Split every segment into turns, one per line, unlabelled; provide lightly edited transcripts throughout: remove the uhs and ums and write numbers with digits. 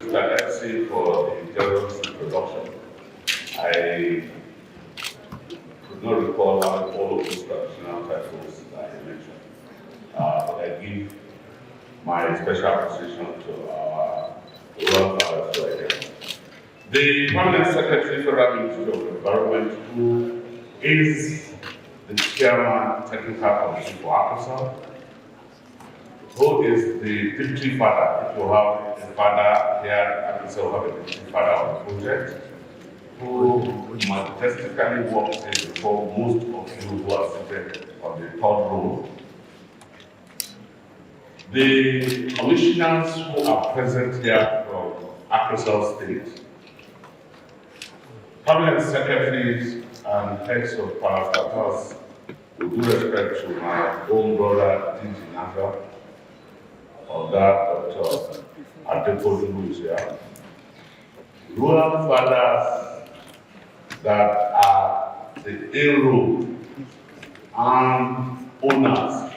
Mr. MC for the generous introduction. I could not recall having all of these traditional titles that you mentioned, but I give my special appreciation to our rural fathers who are here. The Permanent Secretary for the Ministry of Environment, who is the Chairman Technical Committee for ACReSAL, who is the Deputy Father, if you have a father here, ACReSAL have a Deputy Father on the project, who majestically walks in before most of you who are seated on the third row. The commissioners who are present here from ACReSAL State, Permanent Secretaries and heads of parastatals, with due respect to my own brother, D.G. Naza, or that Dr. Adepoju, who is here, rural fathers that are the inroad and owners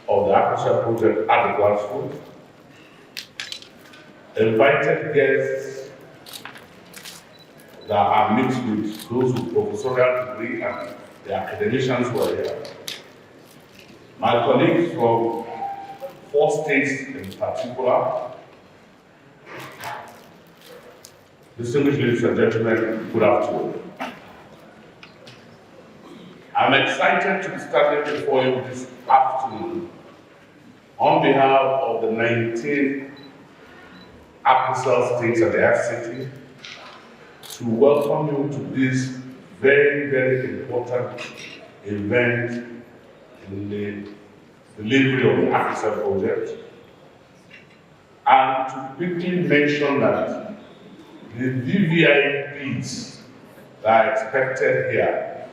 of the ACReSAL project at the grassroots, invited guests that are mixed with those with professorial degree and the academicians who are here. My colleagues from 4 states in particular, distinguished ladies and gentlemen, good afternoon. I'm excited to be standing before you this afternoon on behalf of the 19 ACReSAL states and the FCT to welcome you to this very, very important event in the delivery of the ACReSAL project, and to quickly mention that the VVIPs that are expected here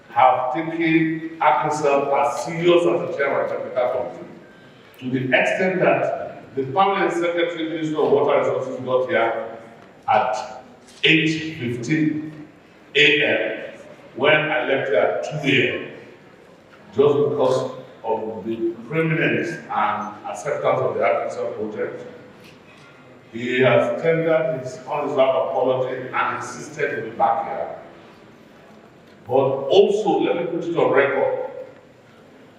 have taken ACReSAL as serious as the chairman of the technical committee, to the extent that the Permanent Secretary Ministry of Water Resources got here at 8:15 a.m. when I left here at 2 a.m. just because of the preeminence and acceptance of the ACReSAL project. He has tendered his unreserved apology and insisted to be back here. But also, let me put it on record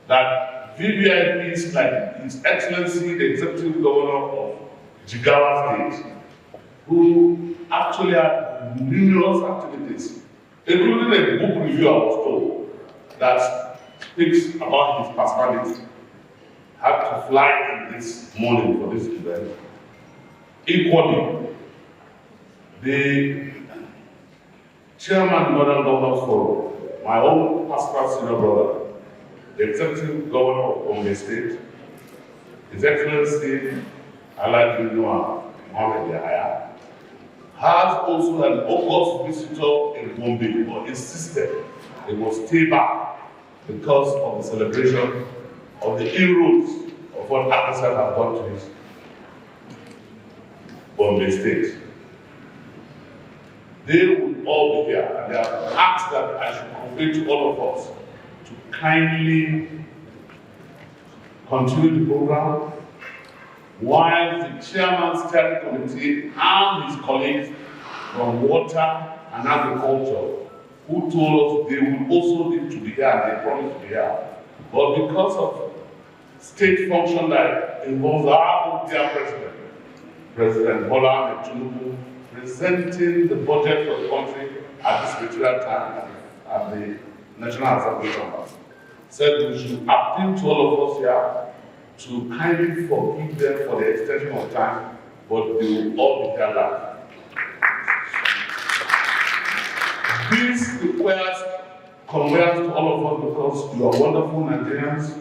that VVIPs like His Excellency, the Executive Governor of Jigawa State, who actually had numerous activities, including a book review I was told that speaks about his personality, had to fly in this morning for this event. Equally, the Chairman Modern Governors Forum, my own personal senior brother, the Executive Governor of Gombe State, His Excellency Abdulhamid Umar, has also an August visitor in Gombe, but insisted he must stay back because of the celebration of the inroads of what ACReSAL has done to his Gombe State. They will all be here, and they have asked that I should convey to all of us to kindly continue the program while the Chairman's Steering Committee and his colleagues from Water and Agriculture, who told us they would also need to be here, and they promised to be here. But because of state function that involves our own dear President, President Bola Ahmed Tinubu, presenting the budget for the country at this particular time at the National Assembly Conference, said we should appeal to all of us here to kindly forgive them for the extension of time, but they will all be here live. This requires congrats to all of us because you are wonderful Nigerians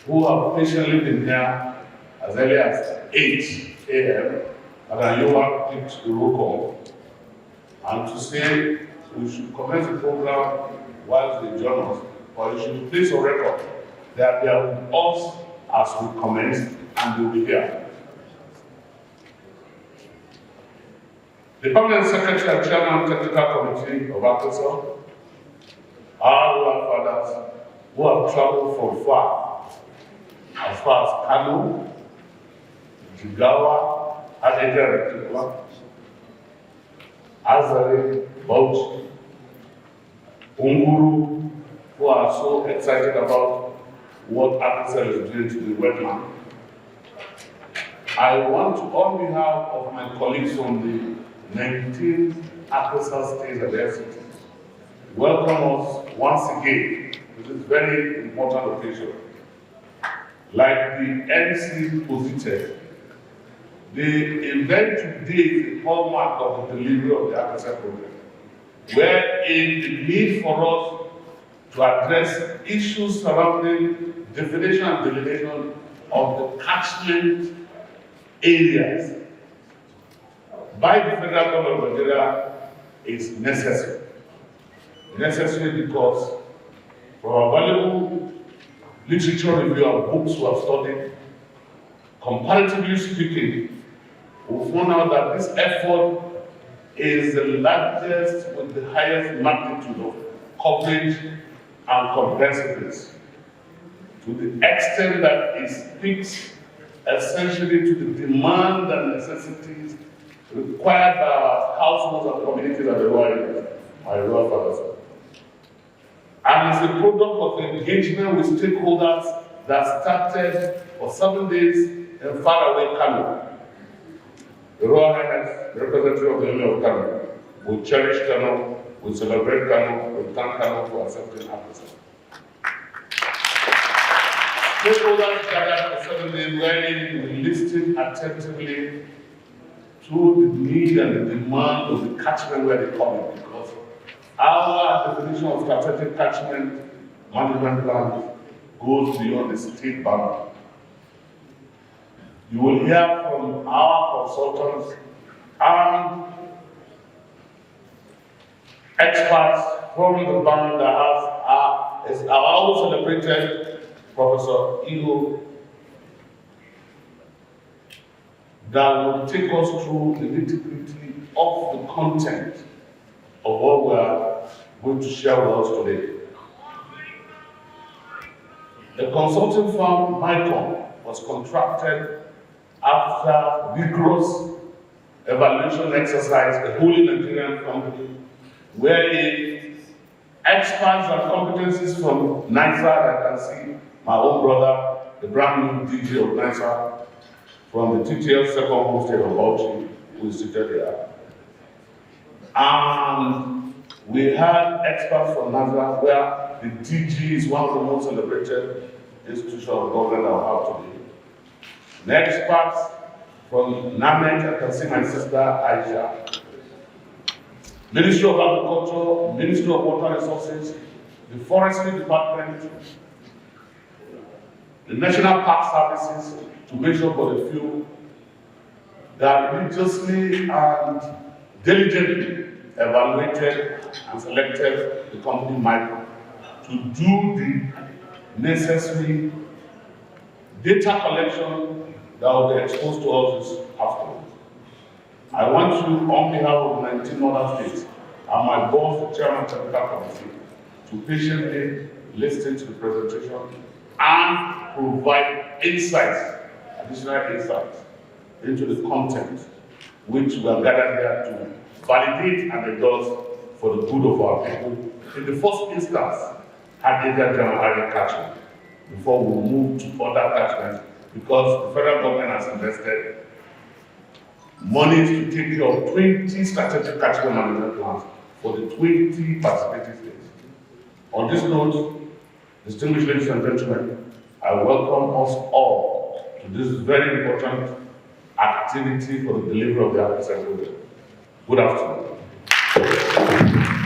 who have patiently been here as early as 8 a.m. and you have picked the roll call. And to say we should commence the program while they join us, or you should place on record that they are with us as we commence and they will be here. The Permanent Secretary and Chairman Technical Committee of ACReSAL, our rural fathers who have traveled from far, as far as Kano, Jigawa, Adeja, Azare, Bauchi, Unguru, who are so excited about what ACReSAL is doing to the wetland. I want to, on behalf of my colleagues from the 19 ACReSAL states and their cities, welcome us once again to this very important occasion. Like the MC posited, the event today is a hallmark of the delivery of the ACReSAL program, wherein the need for us to address issues surrounding definition and delineation of the catchment areas by the federal government of Nigeria is necessary. Necessary because for our valuable literature review of books we have studied, comparatively speaking, we found out that this effort is the largest with the highest magnitude of coverage and comprehensiveness, to the extent that it speaks essentially to the demand and necessities required by our households and communities at the rural fathers. And it's a product of engagement with stakeholders that started for 7 days in faraway Kano. The Royal Highness, the representative of the Emir of Kano, will cherish Kano, will celebrate Kano, will thank Kano for accepting ACReSAL. Stakeholders gathered for 7 days wherein we listened attentively to the need and the demand of the catchment where they come in, because our definition of strategic catchment management plans goes beyond the state boundary. You will hear from our consultants and experts from the band that has our own celebrated Professor Igo, that will take us through the nitty-gritty of the content of what we are going to share with us today. The consulting firm, MICOM, was contracted after vigorous evaluation exercise, a wholly Nigerian company, wherein experts and competencies from NISA, I can see my own brother, the brand new DG of NISA, from the TTL second home state of Bauchi, who is seated here. And we had experts from NASA, where the DG is one of the most celebrated institutions of government that I have today. The experts from NAMEC, I can see my sister Aisha. Ministry of Agriculture, Ministry of Water Resources, the Forestry Department, the National Park Services, to mention for the few, that religiously and diligently evaluated and selected the company MICOM to do the necessary data collection that will be exposed to us this afternoon. I want to, on behalf of 19 other states and my boss, the chairman of the technical committee, to patiently listen to the presentation and provide insights, additional insights into the content which we are gathered here to validate and endorse for the good of our people. In the first instance, at Area General Area Catchment, before we move to other catchments, because the federal government has invested money to take care of 20 strategic catchment management plans for the 20 participating states. On this note, distinguished ladies and gentlemen, I welcome us all to this very important activity for the delivery of the ACReSAL program. Good afternoon.